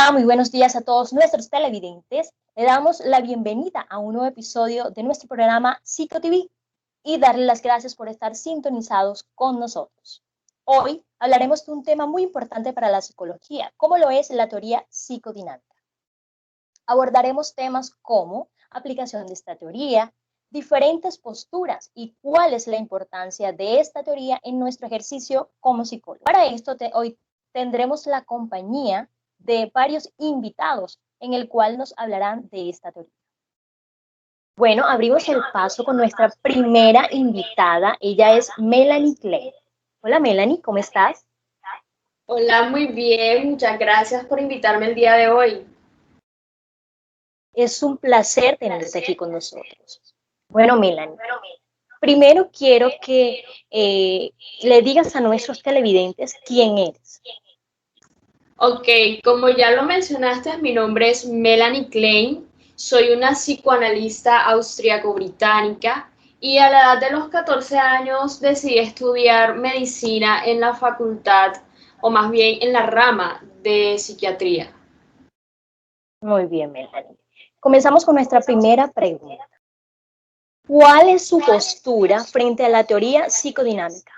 Hola, muy buenos días a todos nuestros televidentes. Le damos la bienvenida a un nuevo episodio de nuestro programa PsicoTV y darle las gracias por estar sintonizados con nosotros. Hoy hablaremos de un tema muy importante para la psicología, como lo es la teoría psicodinámica. Abordaremos temas como aplicación de esta teoría, diferentes posturas y cuál es la importancia de esta teoría en nuestro ejercicio como psicólogo. Para esto, hoy tendremos la compañía de varios invitados en el cual nos hablarán de esta teoría. Bueno, abrimos el paso con nuestra primera invitada. Ella es Melanie Klein. Hola Melanie, ¿cómo estás? Hola, muy bien. Muchas gracias por invitarme el día de hoy. Es un placer tenerte aquí con nosotros. Bueno, Melanie, primero quiero que le digas a nuestros televidentes quién eres. Ok, como ya lo mencionaste, mi nombre es Melanie Klein. Soy una psicoanalista austríaco-británica y a la edad de los 14 años decidí estudiar medicina en la facultad, o más bien en la rama de psiquiatría. Muy bien, Melanie. Comenzamos con nuestra primera pregunta. ¿Cuál es su postura frente a la teoría psicodinámica?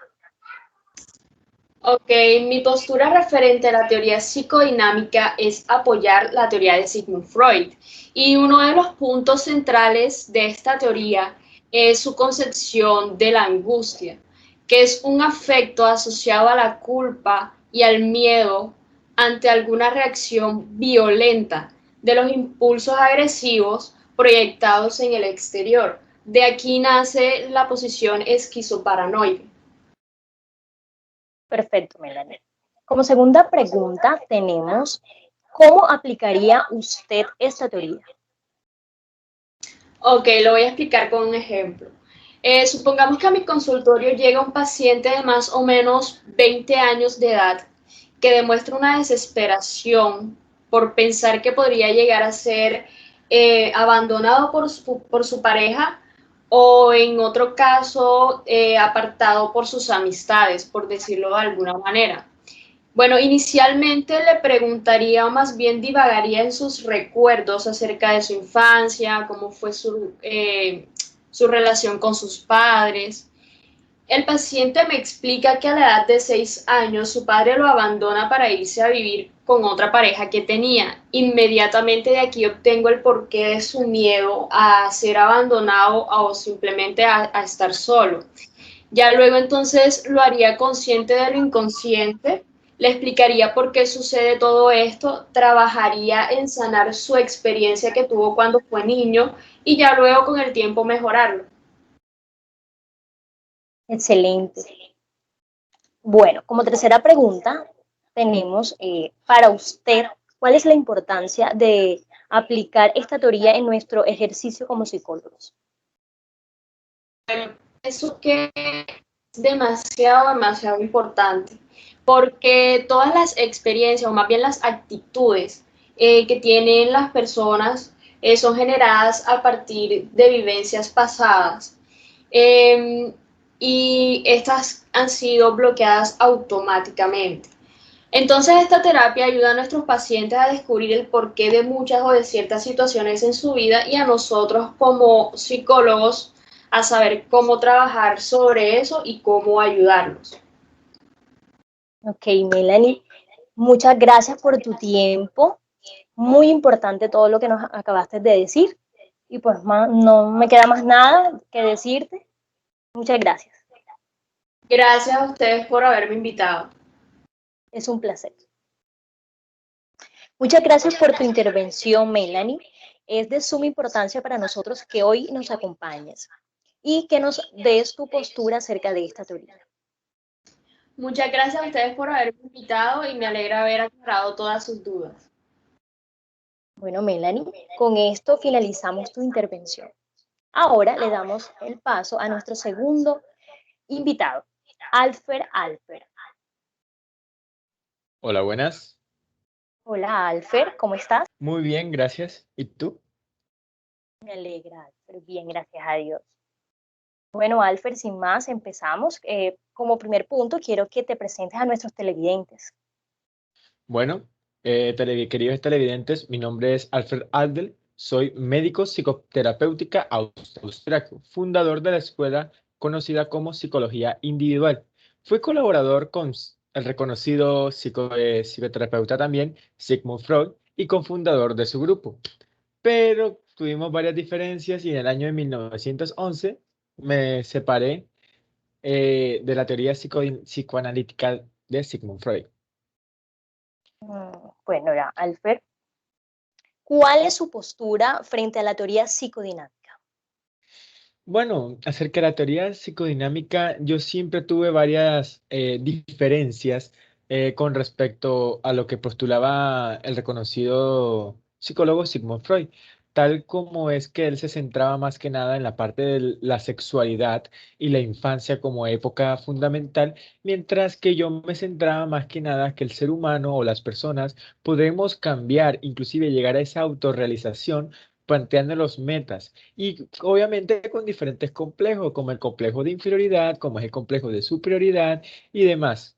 Ok, mi postura referente a la teoría psicodinámica es apoyar la teoría de Sigmund Freud. Y uno de los puntos centrales de esta teoría es su concepción de la angustia, que es un afecto asociado a la culpa y al miedo ante alguna reacción violenta de los impulsos agresivos proyectados en el exterior. De aquí nace la posición esquizoparanoide. Perfecto, Melanie. Como segunda pregunta tenemos, ¿cómo aplicaría usted esta teoría? Ok, lo voy a explicar con un ejemplo. Supongamos que a mi consultorio llega un paciente de más o menos 20 años de edad que demuestra una desesperación por pensar que podría llegar a ser abandonado por su pareja o en otro caso apartado por sus amistades, por decirlo de alguna manera. Bueno, inicialmente le preguntaría o más bien divagaría en sus recuerdos acerca de su infancia, cómo fue su relación con sus padres. El paciente me explica que a la edad de 6 años su padre lo abandona para irse a vivir con otra pareja que tenía. Inmediatamente de aquí obtengo el porqué de su miedo a ser abandonado o simplemente a estar solo. Ya luego entonces lo haría consciente de lo inconsciente, le explicaría por qué sucede todo esto, trabajaría en sanar su experiencia que tuvo cuando fue niño y ya luego con el tiempo mejorarlo. Excelente. Bueno, como tercera pregunta tenemos para usted, ¿cuál es la importancia de aplicar esta teoría en nuestro ejercicio como psicólogos? Eso que es demasiado importante, porque todas las experiencias, o más bien las actitudes que tienen las personas, son generadas a partir de vivencias pasadas. Eh, y estas han sido bloqueadas automáticamente. Entonces, esta terapia ayuda a nuestros pacientes a descubrir el porqué de muchas o de ciertas situaciones en su vida y a nosotros como psicólogos a saber cómo trabajar sobre eso y cómo ayudarlos. Ok, Melanie, muchas gracias por tu tiempo. Muy importante todo lo que nos acabaste de decir. Y pues no me queda más nada que decirte. Muchas gracias. Gracias a ustedes por haberme invitado. Es un placer. Muchas gracias por tu intervención, Melanie. Es de suma importancia para nosotros que hoy nos acompañes y que nos des tu postura acerca de esta teoría. Muchas gracias a ustedes por haberme invitado y me alegra haber aclarado todas sus dudas. Bueno, Melanie, con esto finalizamos tu intervención. Ahora le damos el paso a nuestro segundo invitado, Alfer Alfer. Hola, buenas. Hola, Alfer, ¿cómo estás? Muy bien, gracias. ¿Y tú? Me alegra, Alfer. Bien, gracias a Dios. Bueno, Alfer, sin más, empezamos. Como primer punto, quiero que te presentes a nuestros televidentes. Bueno, Queridos televidentes, mi nombre es Alfred Adel, soy médico psicoterapéutica austriaco, fundador de la escuela conocida como Psicología Individual. Fui colaborador con el reconocido psicoterapeuta también, Sigmund Freud, y cofundador de su grupo. Pero tuvimos varias diferencias y en el año de 1911 me separé de la teoría psicoanalítica de Sigmund Freud. Bueno, ya, Alfred, ¿cuál es su postura frente a la teoría psicodinámica? Bueno, acerca de la teoría psicodinámica, yo siempre tuve varias diferencias con respecto a lo que postulaba el reconocido psicólogo Sigmund Freud, tal como es que él se centraba más que nada en la parte de la sexualidad y la infancia como época fundamental, mientras que yo me centraba más que nada que el ser humano o las personas podemos cambiar, inclusive llegar a esa autorrealización planteando los metas. Y obviamente con diferentes complejos, como el complejo de inferioridad, como es el complejo de superioridad y demás.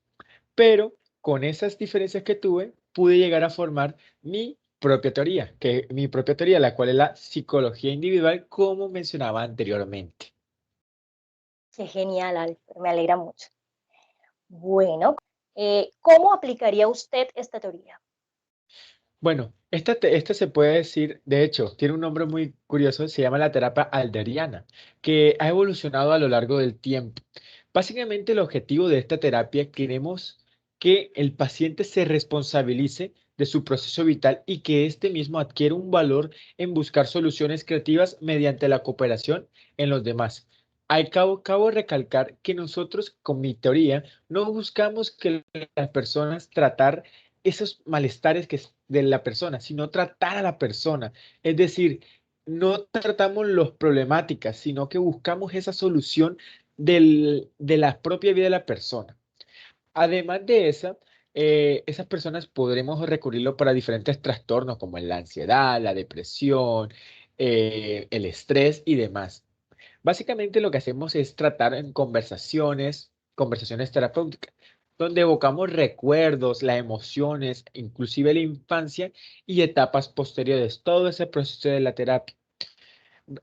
Pero con esas diferencias que tuve, pude llegar a formar mi propia teoría, la cual es la psicología individual, como mencionaba anteriormente. Qué genial, Alfred, me alegra mucho. Bueno, ¿cómo aplicaría usted esta teoría? Bueno, esta se puede decir, de hecho, tiene un nombre muy curioso, se llama la terapia alderiana, que ha evolucionado a lo largo del tiempo. Básicamente el objetivo de esta terapia queremos que el paciente se responsabilice de su proceso vital y que éste mismo adquiera un valor en buscar soluciones creativas mediante la cooperación en los demás. Cabo recalcar que nosotros, con mi teoría, no buscamos que las personas tratar esos malestares de la persona, sino tratar a la persona. Es decir, no tratamos las problemáticas, sino que buscamos esa solución de la propia vida de la persona. Además de esa, esas personas podremos recurrirlo para diferentes trastornos como la ansiedad, la depresión, el estrés y demás. Básicamente lo que hacemos es tratar en conversaciones terapéuticas, donde evocamos recuerdos, las emociones, inclusive la infancia y etapas posteriores, todo ese proceso de la terapia.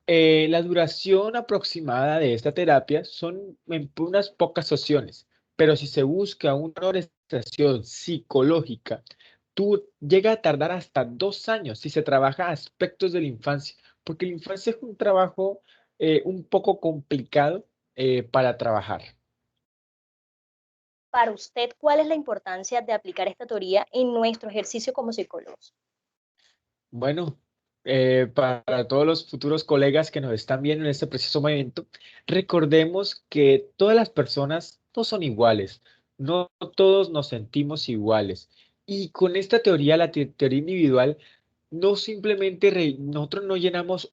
La duración aproximada de esta terapia son en unas pocas sesiones, pero si se busca una orientación psicológica, tú llega a tardar hasta 2 años si se trabaja aspectos de la infancia, porque la infancia es un trabajo un poco complicado para trabajar. Para usted, ¿cuál es la importancia de aplicar esta teoría en nuestro ejercicio como psicólogos? Bueno, para todos los futuros colegas que nos están viendo en este preciso momento, recordemos que todas las personas no son iguales, no todos nos sentimos iguales. Y con esta teoría, la teoría individual, no simplemente nosotros no llenamos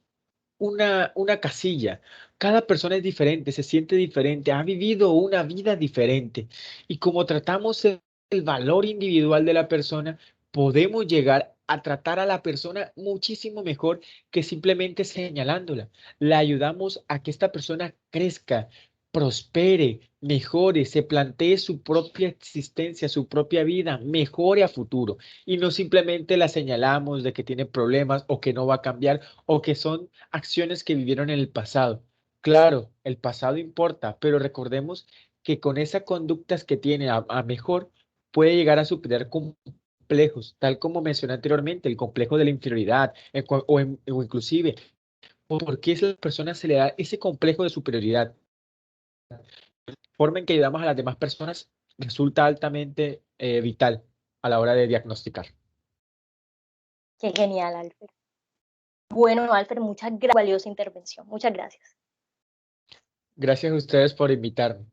una casilla. Cada persona es diferente, se siente diferente, ha vivido una vida diferente. Y como tratamos el valor individual de la persona, podemos llegar a tratar a la persona muchísimo mejor que simplemente señalándola. La ayudamos a que esta persona crezca, prospere, mejore, se plantee su propia existencia, su propia vida, mejore a futuro. Y no simplemente la señalamos de que tiene problemas o que no va a cambiar o que son acciones que vivieron en el pasado. Claro, el pasado importa, pero recordemos que con esas conductas que tiene a mejor, puede llegar a superar complejos, tal como mencioné anteriormente, el complejo de la inferioridad, o inclusive, ¿por qué a esa persona se le da ese complejo de superioridad? La forma en que ayudamos a las demás personas resulta altamente vital a la hora de diagnosticar. Qué genial, Alfred. Bueno, Alfred, muchas gracias por la valiosa intervención. Muchas gracias. Gracias a ustedes por invitarme.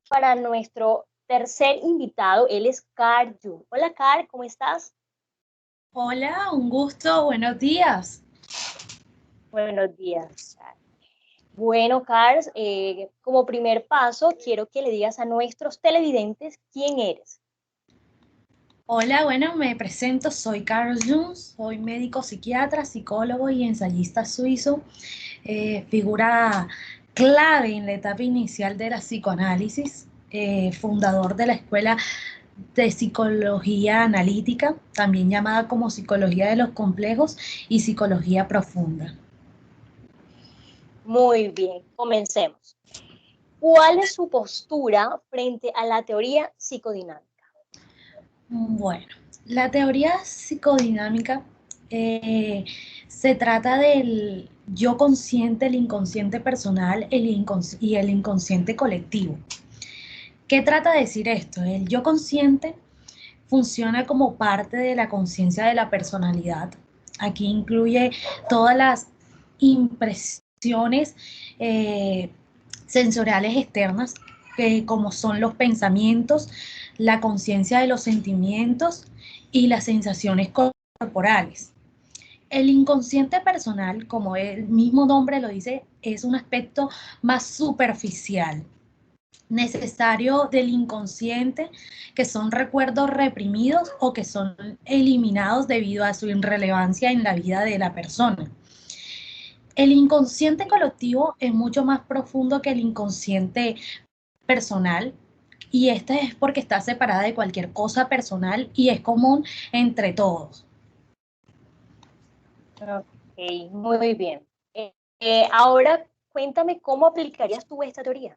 Para nuestro tercer invitado, él es Carl Jung. Hola, Carl, ¿cómo estás? Hola, un gusto, buenos días. Buenos días, Carl. Bueno, Carl, como primer paso, quiero que le digas a nuestros televidentes quién eres. Hola, bueno, me presento, soy Carl Jung, soy médico psiquiatra, psicólogo y ensayista suizo, figura clave en la etapa inicial de la psicoanálisis, fundador de la escuela de psicología analítica, también llamada como psicología de los complejos y psicología profunda. Muy bien, comencemos. ¿Cuál es su postura frente a la teoría psicodinámica? Bueno, la teoría psicodinámica se trata del yo consciente, el inconsciente personal y el inconsciente colectivo. ¿Qué trata de decir esto? El yo consciente funciona como parte de la conciencia de la personalidad. Aquí incluye todas las impresiones sensoriales externas, como son los pensamientos, la conciencia de los sentimientos y las sensaciones corporales. El inconsciente personal, como el mismo nombre lo dice, es un aspecto más superficial, necesario del inconsciente, que son recuerdos reprimidos o que son eliminados debido a su irrelevancia en la vida de la persona. El inconsciente colectivo es mucho más profundo que el inconsciente personal, y esta es porque está separada de cualquier cosa personal y es común entre todos. Ok, muy bien. Ahora cuéntame cómo aplicarías tú esta teoría.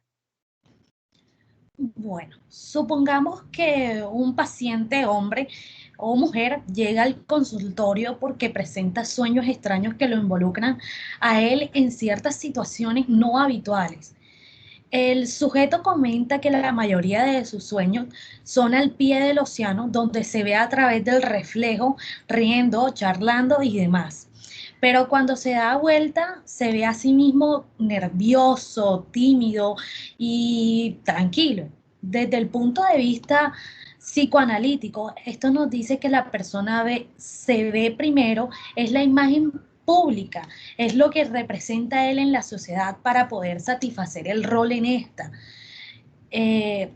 Bueno, supongamos que un paciente hombre o mujer llega al consultorio porque presenta sueños extraños que lo involucran a él en ciertas situaciones no habituales. El sujeto comenta que la mayoría de sus sueños son al pie del océano, donde se ve a través del reflejo, riendo, charlando y demás. Pero cuando se da vuelta, se ve a sí mismo nervioso, tímido y tranquilo. Desde el punto de vista psicoanalítico, esto nos dice que la persona se ve primero, es la imagen pública, es lo que representa él en la sociedad para poder satisfacer el rol en esta, que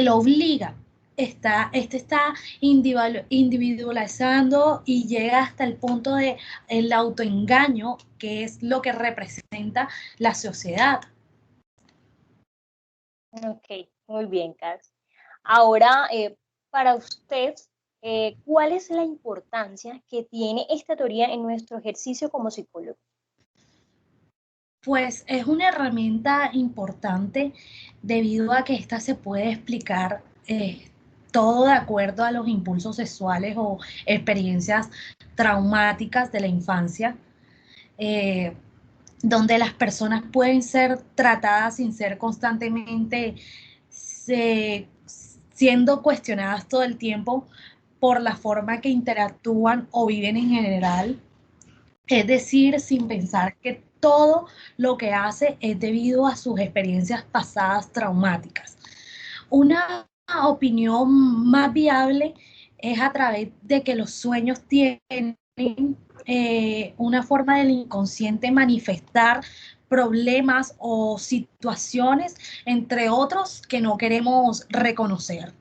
lo obliga. Está individualizando y llega hasta el punto de el autoengaño, que es lo que representa la sociedad. Ok, muy bien, Carlos. Ahora, para usted, ¿cuál es la importancia que tiene esta teoría en nuestro ejercicio como psicólogo? Pues es una herramienta importante debido a que esta se puede explicar todo de acuerdo a los impulsos sexuales o experiencias traumáticas de la infancia, eh, donde las personas pueden ser tratadas sin ser constantemente siendo cuestionadas todo el tiempo por la forma que interactúan o viven en general. Es decir, sin pensar que todo lo que hace es debido a sus experiencias pasadas traumáticas. Una opinión más viable es a través de que los sueños tienen una forma del inconsciente manifestar problemas o situaciones, entre otros, que no queremos reconocer.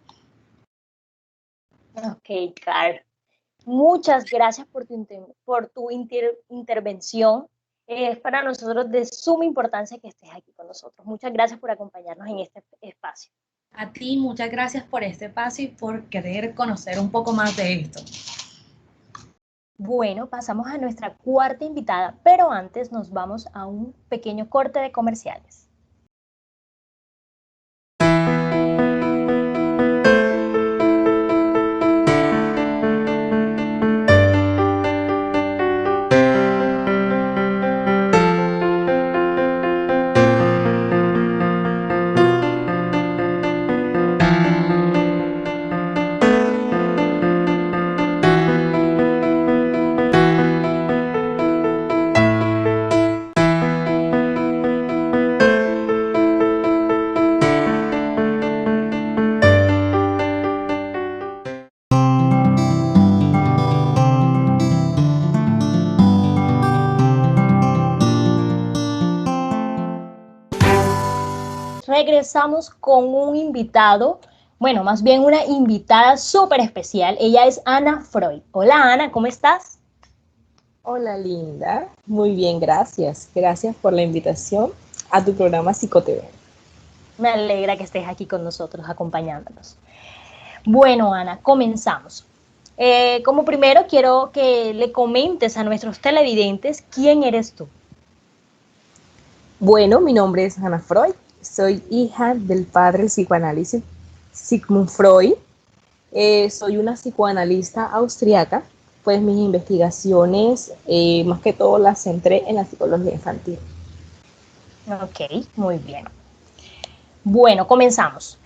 Ok, Carlos. Muchas gracias por tu intervención. Es para nosotros de suma importancia que estés aquí con nosotros. Muchas gracias por acompañarnos en este espacio. A ti, muchas gracias por este espacio y por querer conocer un poco más de esto. Bueno, pasamos a nuestra cuarta invitada, pero antes nos vamos a un pequeño corte de comerciales. Regresamos con un invitado, bueno, más bien una invitada súper especial. Ella es Ana Freud. Hola Ana, ¿cómo estás? Hola Linda, muy bien, gracias. Gracias por la invitación a tu programa PsicoTV. Me alegra que estés aquí con nosotros, acompañándonos. Bueno, Ana, comenzamos. Como primero quiero que le comentes a nuestros televidentes quién eres tú. Bueno, mi nombre es Ana Freud, soy hija del padre del psicoanálisis Sigmund Freud. Soy una psicoanalista austriaca, pues mis investigaciones más que todo las centré en la psicología infantil. Ok, muy bien. Bueno, comenzamos.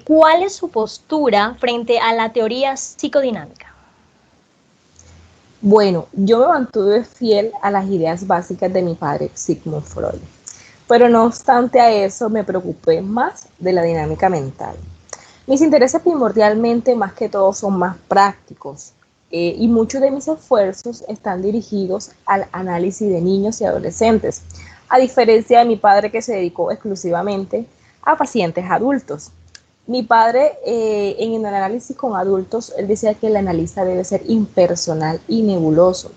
¿Cuál es su postura frente a la teoría psicodinámica? Bueno, yo me mantuve fiel a las ideas básicas de mi padre Sigmund Freud, pero no obstante a eso me preocupé más de la dinámica mental. Mis intereses primordialmente más que todo son más prácticos y muchos de mis esfuerzos están dirigidos al análisis de niños y adolescentes, a diferencia de mi padre que se dedicó exclusivamente a pacientes adultos. Mi padre en el análisis con adultos, él decía que el analista debe ser impersonal y nebuloso,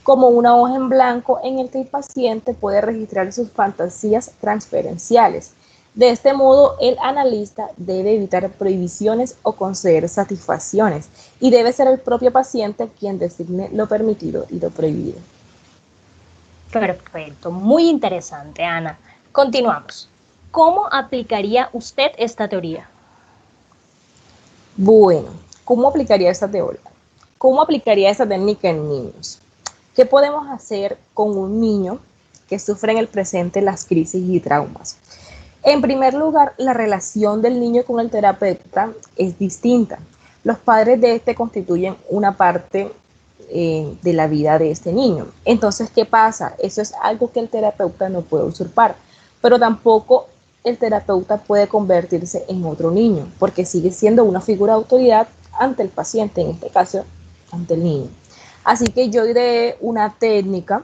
como una hoja en blanco en el que el paciente puede registrar sus fantasías transferenciales. De este modo, el analista debe evitar prohibiciones o conceder satisfacciones y debe ser el propio paciente quien designe lo permitido y lo prohibido. Perfecto, muy interesante, Ana. Continuamos. ¿Cómo aplicaría usted esta teoría? Bueno, ¿cómo aplicaría esta teoría? ¿Cómo aplicaría esta técnica en niños? ¿Qué podemos hacer con un niño que sufre en el presente las crisis y traumas? En primer lugar, la relación del niño con el terapeuta es distinta. Los padres de este constituyen una parte de la vida de este niño. Entonces, ¿qué pasa? Eso es algo que el terapeuta no puede usurpar, pero tampoco el terapeuta puede convertirse en otro niño, porque sigue siendo una figura de autoridad ante el paciente, en este caso, ante el niño. Así que yo diré una técnica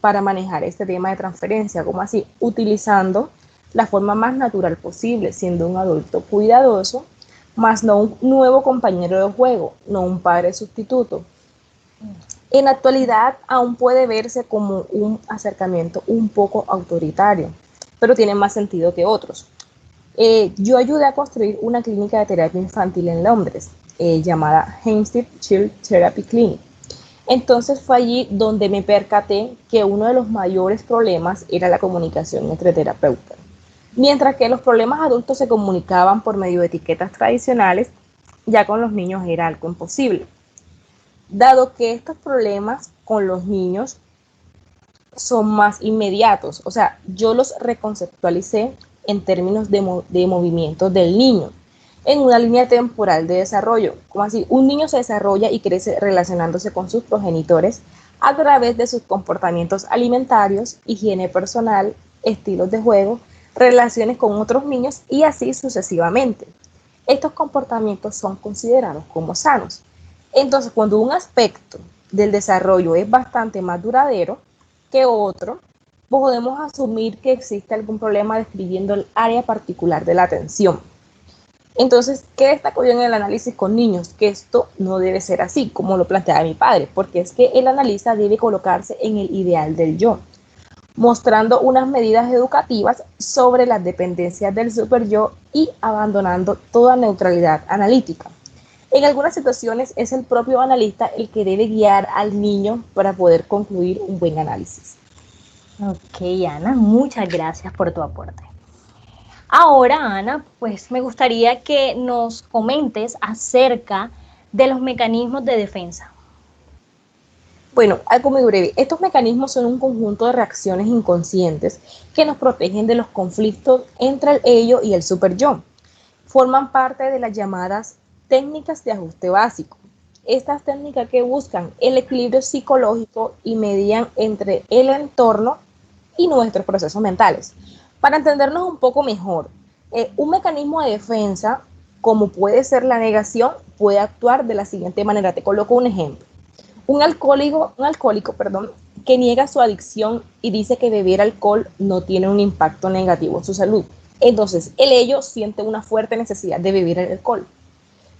para manejar este tema de transferencia, como así, utilizando la forma más natural posible, siendo un adulto cuidadoso, más no un nuevo compañero de juego, no un padre sustituto. En la actualidad aún puede verse como un acercamiento un poco autoritario, pero tiene más sentido que otros. Yo ayudé a construir una clínica de terapia infantil en Londres, llamada Hampstead Child Therapy Clinic. Entonces fue allí donde me percaté que uno de los mayores problemas era la comunicación entre terapeutas. Mientras que los problemas adultos se comunicaban por medio de etiquetas tradicionales, ya con los niños era algo imposible. Dado que estos problemas con los niños son más inmediatos, o sea, yo los reconceptualicé en términos de movimientos del niño, en una línea temporal de desarrollo, como así, un niño se desarrolla y crece relacionándose con sus progenitores a través de sus comportamientos alimentarios, higiene personal, estilos de juego, relaciones con otros niños y así sucesivamente. Estos comportamientos son considerados como sanos. Entonces, cuando un aspecto del desarrollo es bastante más duradero que otro, podemos asumir que existe algún problema describiendo el área particular de la atención. Entonces, ¿qué destacó yo en el análisis con niños? Que esto no debe ser así, como lo planteaba mi padre, porque es que el analista debe colocarse en el ideal del yo, mostrando unas medidas educativas sobre las dependencias del super yo y abandonando toda neutralidad analítica. En algunas situaciones es el propio analista el que debe guiar al niño para poder concluir un buen análisis. Ok, Ana, muchas gracias por tu aporte. Ahora, Ana, pues me gustaría que nos comentes acerca de los mecanismos de defensa. Bueno, algo muy breve. Estos mecanismos son un conjunto de reacciones inconscientes que nos protegen de los conflictos entre el ello y el super yo. Forman parte de las llamadas técnicas de ajuste básico. Estas técnicas que buscan el equilibrio psicológico y median entre el entorno y nuestros procesos mentales. Para entendernos un poco mejor, un mecanismo de defensa, como puede ser la negación, puede actuar de la siguiente manera. Te coloco un ejemplo. Un alcohólico, que niega su adicción y dice que beber alcohol no tiene un impacto negativo en su salud. Entonces, el ello siente una fuerte necesidad de beber el alcohol.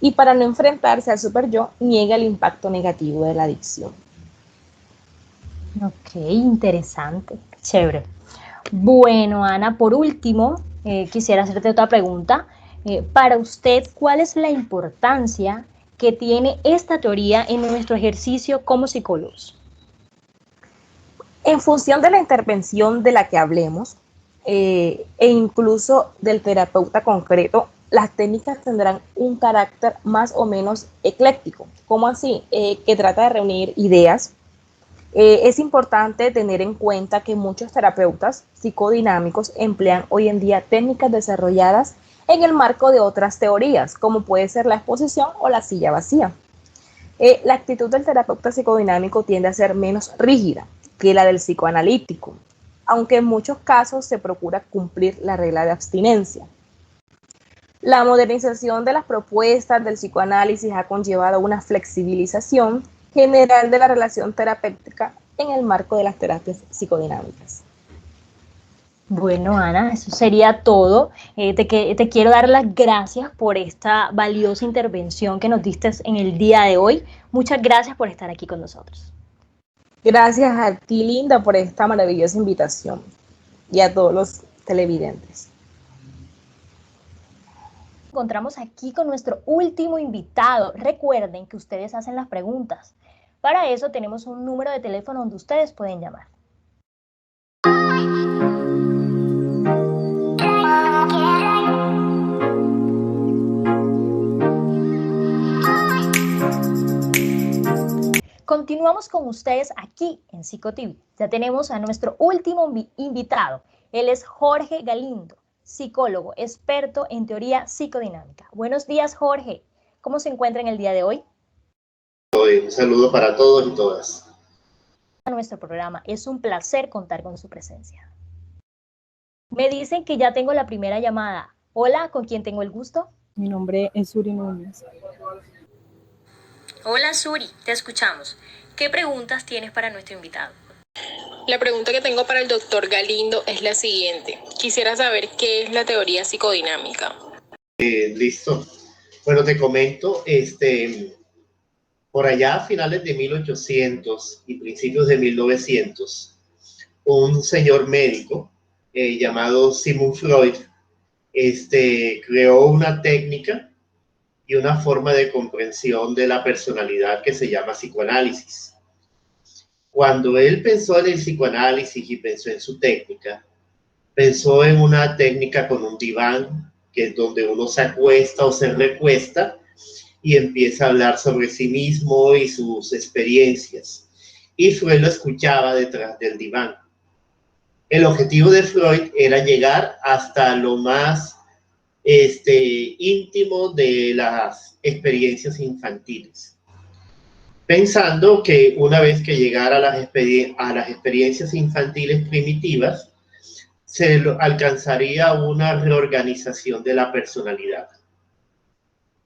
Y para no enfrentarse al super yo, niega el impacto negativo de la adicción. Ok, interesante, chévere. Bueno, Ana, por último, quisiera hacerte otra pregunta. Para usted, ¿cuál es la importancia que tiene esta teoría en nuestro ejercicio como psicólogos? En función de la intervención de la que hablemos, e incluso del terapeuta concreto, las técnicas tendrán un carácter más o menos ecléctico. ¿Cómo así? Que trata de reunir ideas. Es importante tener en cuenta que muchos terapeutas psicodinámicos emplean hoy en día técnicas desarrolladas en el marco de otras teorías, como puede ser la exposición o la silla vacía. La actitud del terapeuta psicodinámico tiende a ser menos rígida que la del psicoanalítico, aunque en muchos casos se procura cumplir la regla de abstinencia. La modernización de las propuestas del psicoanálisis ha conllevado una flexibilización general de la relación terapéutica en el marco de las terapias psicodinámicas. Bueno, Ana, eso sería todo. Te quiero dar las gracias por esta valiosa intervención que nos diste en el día de hoy. Muchas gracias por estar aquí con nosotros. Gracias a ti, Linda, por esta maravillosa invitación y a todos los televidentes. Encontramos aquí con nuestro último invitado. Recuerden que ustedes hacen las preguntas. Para eso tenemos un número de teléfono donde ustedes pueden llamar. Continuamos con ustedes aquí en PsicoTV. Ya tenemos a nuestro último invitado. Él es Jorge Galindo, psicólogo, experto en teoría psicodinámica. Buenos días, Jorge. ¿Cómo se encuentra en el día de hoy? Un saludo para todos y todas. A nuestro programa. Es un placer contar con su presencia. Me dicen que ya tengo la primera llamada. Hola, ¿con quién tengo el gusto? Mi nombre es Suri Núñez. Hola, Suri, te escuchamos. ¿Qué preguntas tienes para nuestro invitado? La pregunta que tengo para el doctor Galindo es la siguiente. Quisiera saber qué es la teoría psicodinámica. Listo. Bueno, te comento, por allá a finales de 1800 y principios de 1900, un señor médico llamado Sigmund Freud creó una técnica y una forma de comprensión de la personalidad que se llama psicoanálisis. Cuando él pensó en el psicoanálisis y pensó en su técnica, pensó en una técnica con un diván, que es donde uno se acuesta o se recuesta y empieza a hablar sobre sí mismo y sus experiencias. Y Freud lo escuchaba detrás del diván. El objetivo de Freud era llegar hasta lo más íntimo de las experiencias infantiles, pensando que una vez que llegara a las experiencias infantiles primitivas, se alcanzaría una reorganización de la personalidad.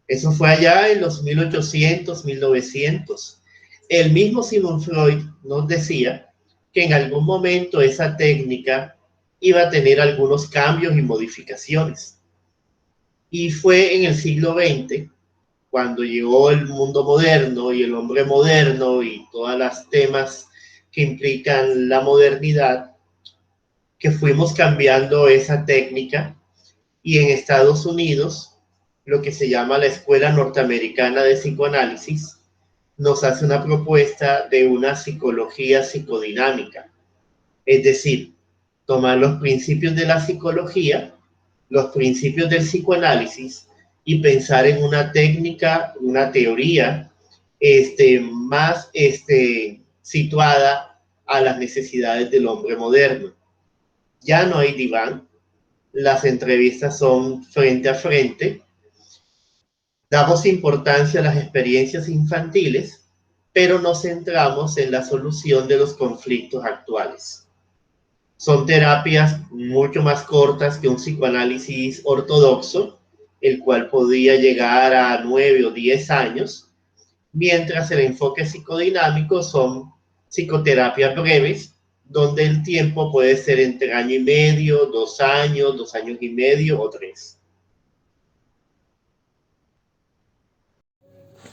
Eso fue allá en los 1800, 1900. El mismo Sigmund Freud nos decía que en algún momento esa técnica iba a tener algunos cambios y modificaciones. Y fue en el siglo XX, cuando llegó el mundo moderno y el hombre moderno y todos los temas que implican la modernidad, que fuimos cambiando esa técnica, y en Estados Unidos, lo que se llama la Escuela Norteamericana de Psicoanálisis, nos hace una propuesta de una psicología psicodinámica. Es decir, tomar los principios de la psicología, los principios del psicoanálisis y pensar en una técnica, una teoría más situada a las necesidades del hombre moderno. Ya no hay diván, las entrevistas son frente a frente, damos importancia a las experiencias infantiles, pero nos centramos en la solución de los conflictos actuales. Son terapias mucho más cortas que un psicoanálisis ortodoxo, el cual podía llegar a 9 o 10 años, mientras el enfoque psicodinámico son psicoterapias breves, donde el tiempo puede ser entre año y medio, 2 años, 2 años y medio o 3.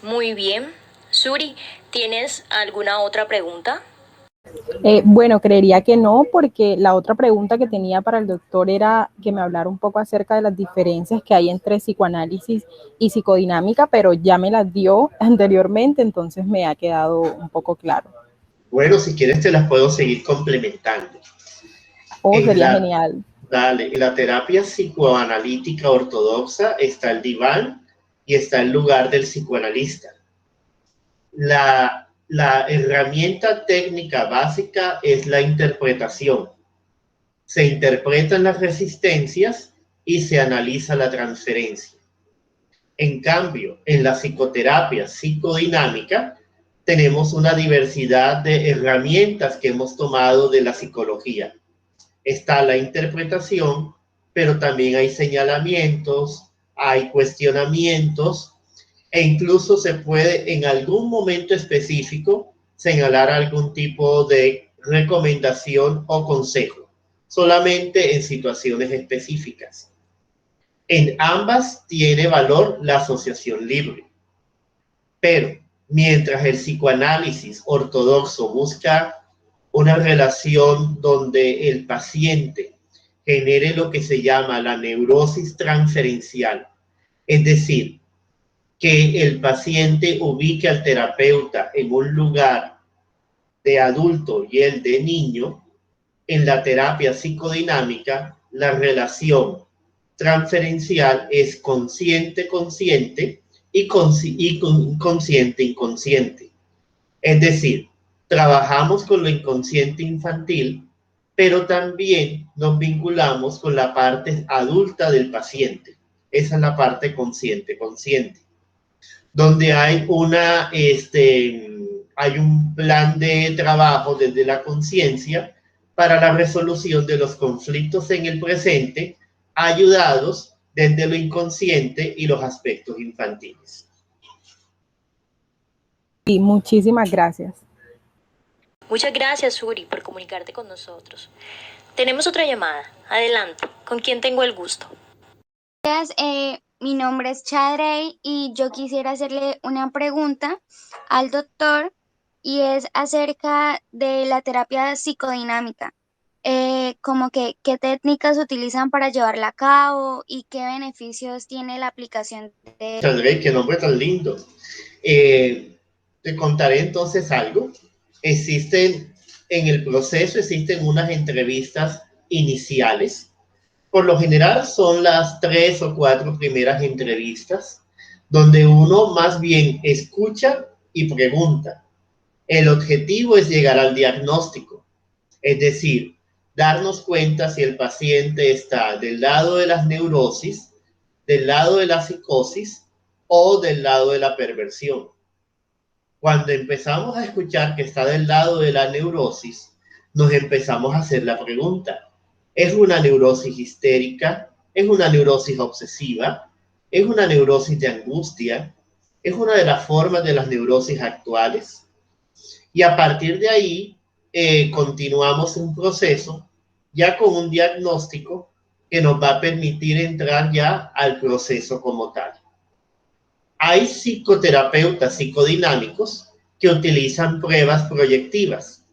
Muy bien. Suri, ¿tienes alguna otra pregunta? Bueno, creería que no, porque la otra pregunta que tenía para el doctor era que me hablara un poco acerca de las diferencias que hay entre psicoanálisis y psicodinámica, pero ya me las dio anteriormente, entonces me ha quedado un poco claro. Bueno, si quieres te las puedo seguir complementando. Oh, En sería la, genial. Dale, en la terapia psicoanalítica ortodoxa está el diván y está el lugar del psicoanalista. La herramienta técnica básica es la interpretación. Se interpretan las resistencias y se analiza la transferencia. En cambio, en la psicoterapia psicodinámica tenemos una diversidad de herramientas que hemos tomado de la psicología. Está la interpretación, pero también hay señalamientos, hay cuestionamientos, e incluso se puede en algún momento específico señalar algún tipo de recomendación o consejo, solamente en situaciones específicas. En ambas tiene valor la asociación libre, pero mientras el psicoanálisis ortodoxo busca una relación donde el paciente genere lo que se llama la neurosis transferencial, es decir, que el paciente ubique al terapeuta en un lugar de adulto y el de niño. En la terapia psicodinámica, la relación transferencial es consciente-consciente y consciente-inconsciente. Es decir, trabajamos con lo inconsciente infantil, pero también nos vinculamos con la parte adulta del paciente. Esa es la parte consciente-consciente, donde hay hay un plan de trabajo desde la conciencia para la resolución de los conflictos en el presente, ayudados desde lo inconsciente y los aspectos infantiles. Y muchísimas gracias. Muchas gracias, Suri, por comunicarte con nosotros. Tenemos otra llamada. Adelante. ¿Con quién tengo el gusto? Gracias, mi nombre es Chadrey y yo quisiera hacerle una pregunta al doctor y es acerca de la terapia psicodinámica. Como que qué técnicas utilizan para llevarla a cabo y qué beneficios tiene la aplicación de... Chadrey, qué nombre tan lindo. Te contaré entonces algo. En el proceso existen unas entrevistas iniciales. Por lo general son las 3 o 4 primeras entrevistas, donde uno más bien escucha y pregunta. El objetivo es llegar al diagnóstico, es decir, darnos cuenta si el paciente está del lado de las neurosis, del lado de la psicosis o del lado de la perversión. Cuando empezamos a escuchar que está del lado de la neurosis, nos empezamos a hacer la pregunta: ¿es una neurosis histérica? ¿Es una neurosis obsesiva? ¿Es una neurosis de angustia? ¿Es una de las formas de las neurosis actuales? Y a partir de ahí, continuamos un proceso ya con un diagnóstico que nos va a permitir entrar ya al proceso como tal. Hay psicoterapeutas psicodinámicos que utilizan pruebas proyectivas.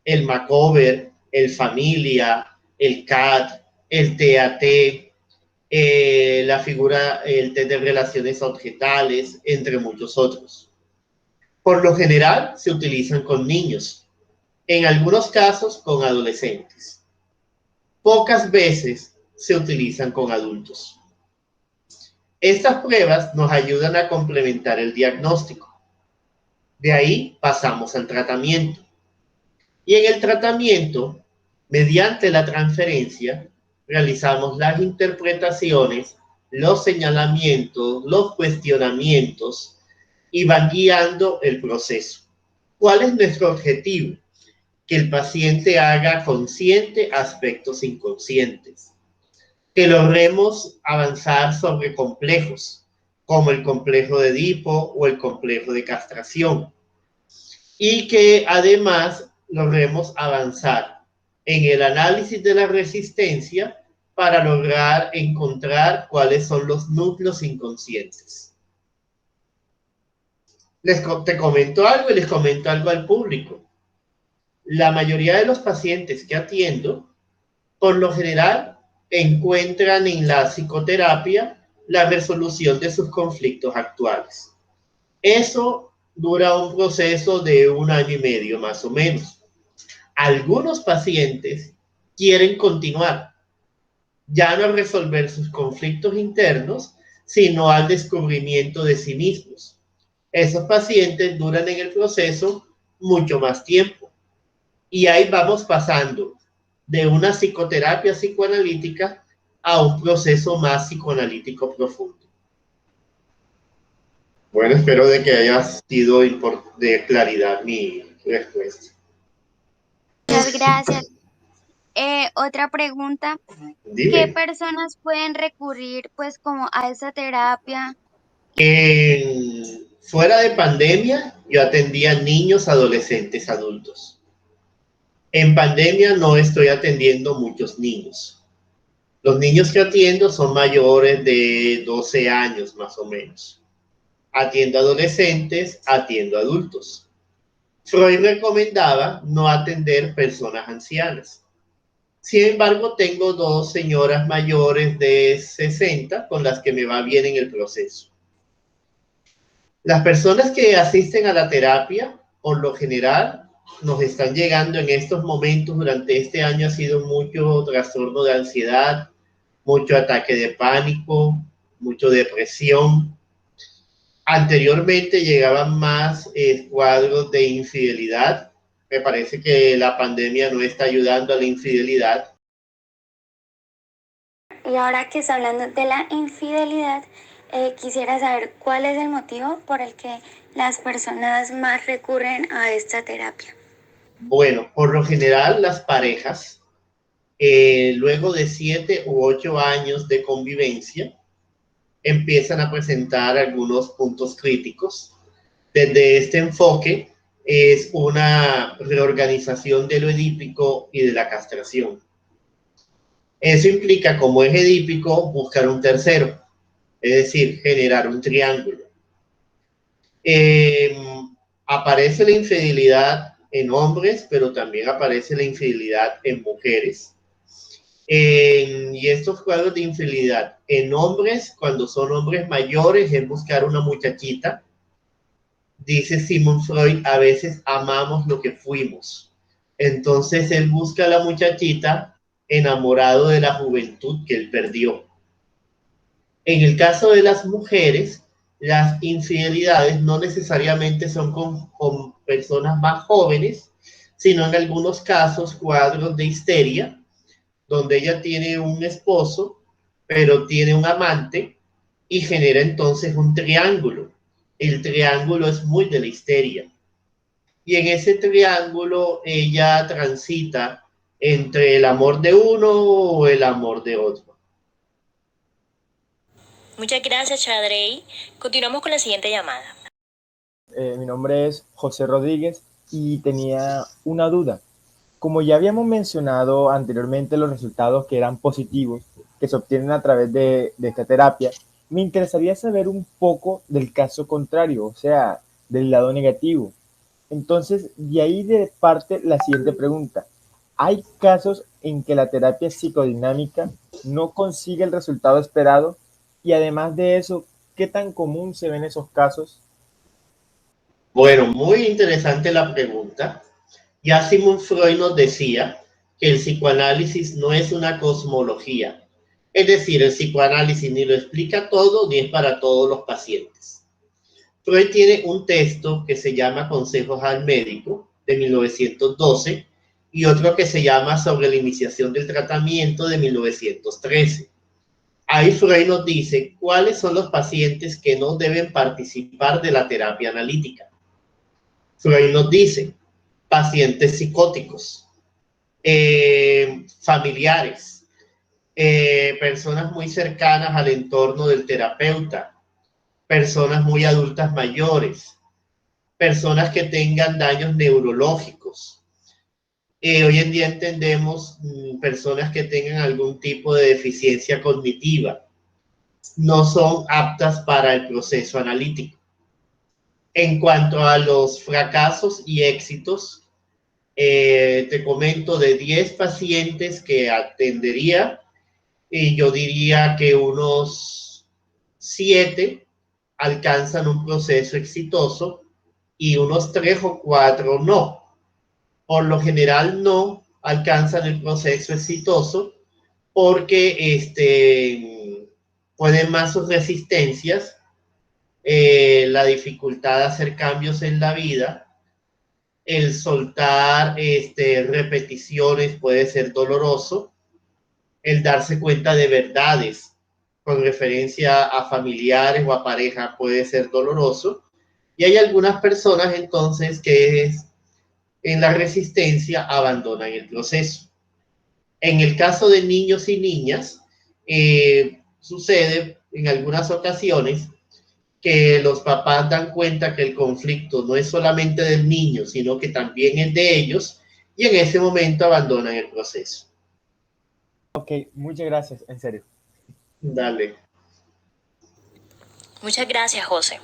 El Macover, el Familia, el CAT, el TAT, el test de relaciones objetales, entre muchos otros. Por lo general se utilizan con niños, en algunos casos con adolescentes. Pocas veces se utilizan con adultos. Estas pruebas nos ayudan a complementar el diagnóstico. De ahí pasamos al tratamiento. Y en el tratamiento, mediante la transferencia, realizamos las interpretaciones, los señalamientos, los cuestionamientos y van guiando el proceso. ¿Cuál es nuestro objetivo? Que el paciente haga consciente aspectos inconscientes, que logremos avanzar sobre complejos, como el complejo de Edipo o el complejo de castración, y que además logremos avanzar en el análisis de la resistencia para lograr encontrar cuáles son los núcleos inconscientes. Te comento algo y les comento algo al público. la mayoría de los pacientes que atiendo, por lo general, encuentran en la psicoterapia la resolución de sus conflictos actuales. Eso dura un proceso de 1 año y medio, más o menos. Algunos pacientes quieren continuar, ya no a resolver sus conflictos internos, sino al descubrimiento de sí mismos. Esos pacientes duran en el proceso mucho más tiempo. Y ahí vamos pasando de una psicoterapia psicoanalítica a un proceso más psicoanalítico profundo. Bueno, espero de que haya sido de claridad mi respuesta. Muchas gracias. Otra pregunta, Dime. ¿qué personas pueden recurrir pues como a esa terapia? Fuera de pandemia, yo atendía niños, adolescentes, adultos. En pandemia no estoy atendiendo muchos niños. Los niños que atiendo son mayores de 12 años más o menos. Atiendo adolescentes, atiendo adultos. Freud recomendaba no atender personas ancianas. Sin embargo, tengo 2 señoras mayores de 60 con las que me va bien en el proceso. Las personas que asisten a la terapia, por lo general, nos están llegando en estos momentos. Durante este año ha sido mucho trastorno de ansiedad, mucho ataque de pánico, mucho depresión. Anteriormente llegaban más cuadros de infidelidad. Me parece que la pandemia no está ayudando a la infidelidad. Y ahora que está hablando de la infidelidad, quisiera saber cuál es el motivo por el que las personas más recurren a esta terapia. Bueno, por lo general las parejas, luego de 7 u 8 años de convivencia, empiezan a presentar algunos puntos críticos. Desde este enfoque es una reorganización de lo edípico y de la castración. Eso implica, como es edípico, buscar un tercero, es decir, generar un triángulo. Aparece la infidelidad en hombres, pero también aparece la infidelidad en mujeres. Y estos cuadros de infidelidad en hombres, cuando son hombres mayores, es buscar una muchachita. Dice Sigmund Freud, a veces amamos lo que fuimos. Entonces él busca a la muchachita enamorado de la juventud que él perdió. En el caso de las mujeres, las infidelidades no necesariamente son con personas más jóvenes, sino en algunos casos cuadros de histeria, donde ella tiene un esposo, pero tiene un amante y genera entonces un triángulo. El triángulo es muy de la histeria. Y en ese triángulo ella transita entre el amor de uno o el amor de otro. Muchas gracias, Chadrey. Continuamos con la siguiente llamada. Mi nombre es José Rodríguez y tenía una duda. Como ya habíamos mencionado anteriormente los resultados que eran positivos, que se obtienen a través de esta terapia, me interesaría saber un poco del caso contrario, o sea, del lado negativo. Entonces, de ahí de parte la siguiente pregunta. ¿Hay casos en que la terapia psicodinámica no consigue el resultado esperado? Y además de eso, ¿qué tan común se ven esos casos? Bueno, muy interesante la pregunta. Ya Sigmund Freud nos decía que el psicoanálisis no es una cosmología. Es decir, el psicoanálisis ni lo explica todo ni es para todos los pacientes. Freud tiene un texto que se llama Consejos al médico, de 1912, y otro que se llama Sobre la iniciación del tratamiento, de 1913. Ahí Freud nos dice cuáles son los pacientes que no deben participar de la terapia analítica. Freud nos dice pacientes psicóticos, familiares, personas muy cercanas al entorno del terapeuta, personas muy adultas mayores, personas que tengan daños neurológicos. Hoy en día entendemos personas que tengan algún tipo de deficiencia cognitiva. No son aptas para el proceso analítico. En cuanto a los fracasos y éxitos, Te comento de 10 pacientes que atendería, y yo diría que unos 7 alcanzan un proceso exitoso y unos 3 o 4 no. Por lo general no alcanzan el proceso exitoso porque pueden más sus resistencias, la dificultad de hacer cambios en la vida, el soltar repeticiones puede ser doloroso, el darse cuenta de verdades con referencia a familiares o a pareja puede ser doloroso, y hay algunas personas entonces que en la resistencia abandonan el proceso. En el caso de niños y niñas, sucede en algunas ocasiones que los papás dan cuenta que el conflicto no es solamente del niño, sino que también es de ellos, y en ese momento abandonan el proceso. Ok, muchas gracias, en serio. Dale. Muchas gracias, José.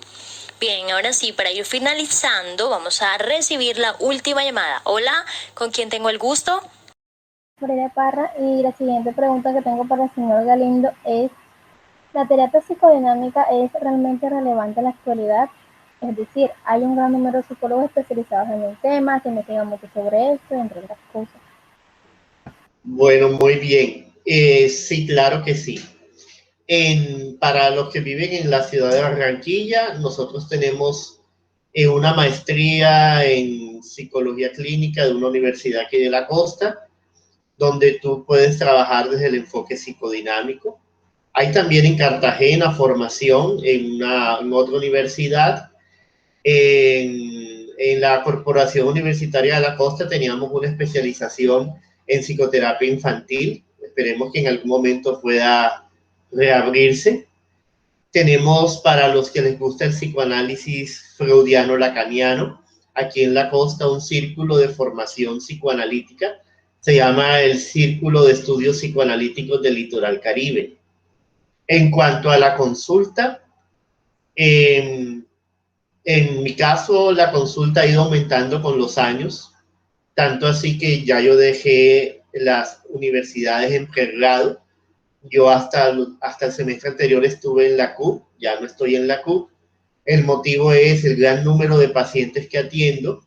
Bien, ahora sí, para ir finalizando, vamos a recibir la última llamada. Hola, ¿con quién tengo el gusto? Freire Parra, y la siguiente pregunta que tengo para el señor Galindo es: ¿la terapia psicodinámica es realmente relevante en la actualidad? Es decir, hay un gran número de psicólogos especializados en el tema, que investigan mucho sobre esto, entre otras cosas. Bueno, muy bien. Sí, claro que sí. Para los que viven en la ciudad de Barranquilla, nosotros tenemos una maestría en psicología clínica de una universidad aquí de la costa, donde tú puedes trabajar desde el enfoque psicodinámico. Hay también en Cartagena formación en otra universidad. En la Corporación Universitaria de la Costa teníamos una especialización en psicoterapia infantil. Esperemos que en algún momento pueda reabrirse. Tenemos, para los que les gusta el psicoanálisis freudiano-lacaniano, aquí en la costa un círculo de formación psicoanalítica. Se llama el Círculo de Estudios Psicoanalíticos del Litoral Caribe. En cuanto a la consulta, en mi caso, la consulta ha ido aumentando con los años, tanto así que ya yo dejé las universidades en pregrado. Yo hasta el semestre anterior estuve en la CUP, ya no estoy en la CUP. El motivo es el gran número de pacientes que atiendo,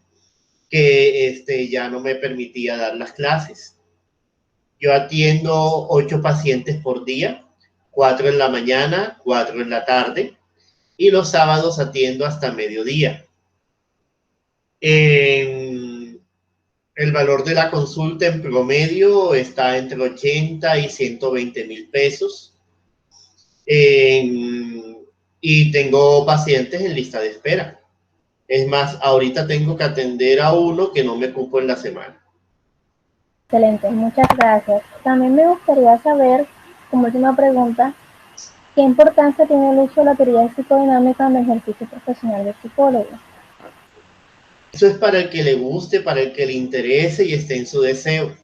que ya no me permitía dar las clases. Yo atiendo 8 pacientes por día, 4 en la mañana, 4 en la tarde, y los sábados atiendo hasta mediodía. El valor de la consulta en promedio está entre 80 y 120,000 pesos. Y tengo pacientes en lista de espera. Es más, ahorita tengo que atender a uno que no me cupo en la semana. Excelente, muchas gracias. También me gustaría saber, como última pregunta, ¿qué importancia tiene el uso de la teoría psicodinámica en el ejercicio profesional de psicólogo? Eso es para el que le guste, para el que le interese y esté en su deseo.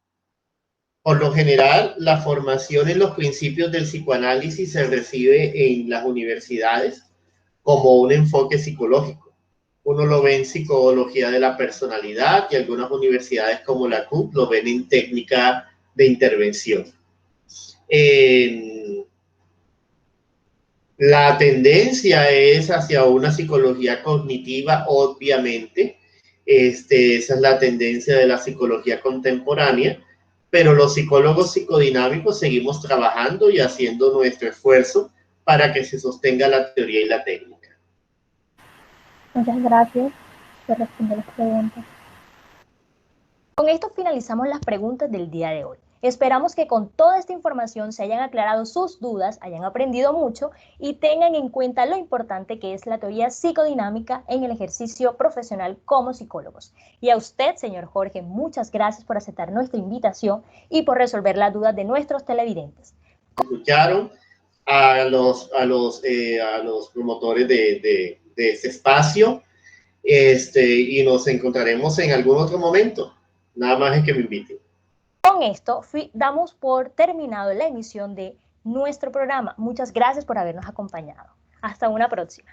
Por lo general, la formación en los principios del psicoanálisis se recibe en las universidades como un enfoque psicológico. Uno lo ve en psicología de la personalidad, y algunas universidades como la CUP lo ven en técnica de intervención. La tendencia es hacia una psicología cognitiva, obviamente. Esa es la tendencia de la psicología contemporánea, pero los psicólogos psicodinámicos seguimos trabajando y haciendo nuestro esfuerzo para que se sostenga la teoría y la técnica. Muchas gracias por responder las preguntas. Con esto finalizamos las preguntas del día de hoy. Esperamos que con toda esta información se hayan aclarado sus dudas, hayan aprendido mucho y tengan en cuenta lo importante que es la teoría psicodinámica en el ejercicio profesional como psicólogos. Y a usted, señor Jorge, muchas gracias por aceptar nuestra invitación y por resolver las dudas de nuestros televidentes. Escucharon a los promotores de este espacio, y nos encontraremos en algún otro momento. Nada más es que me inviten. Con esto damos por terminado la emisión de nuestro programa. Muchas gracias por habernos acompañado. Hasta una próxima.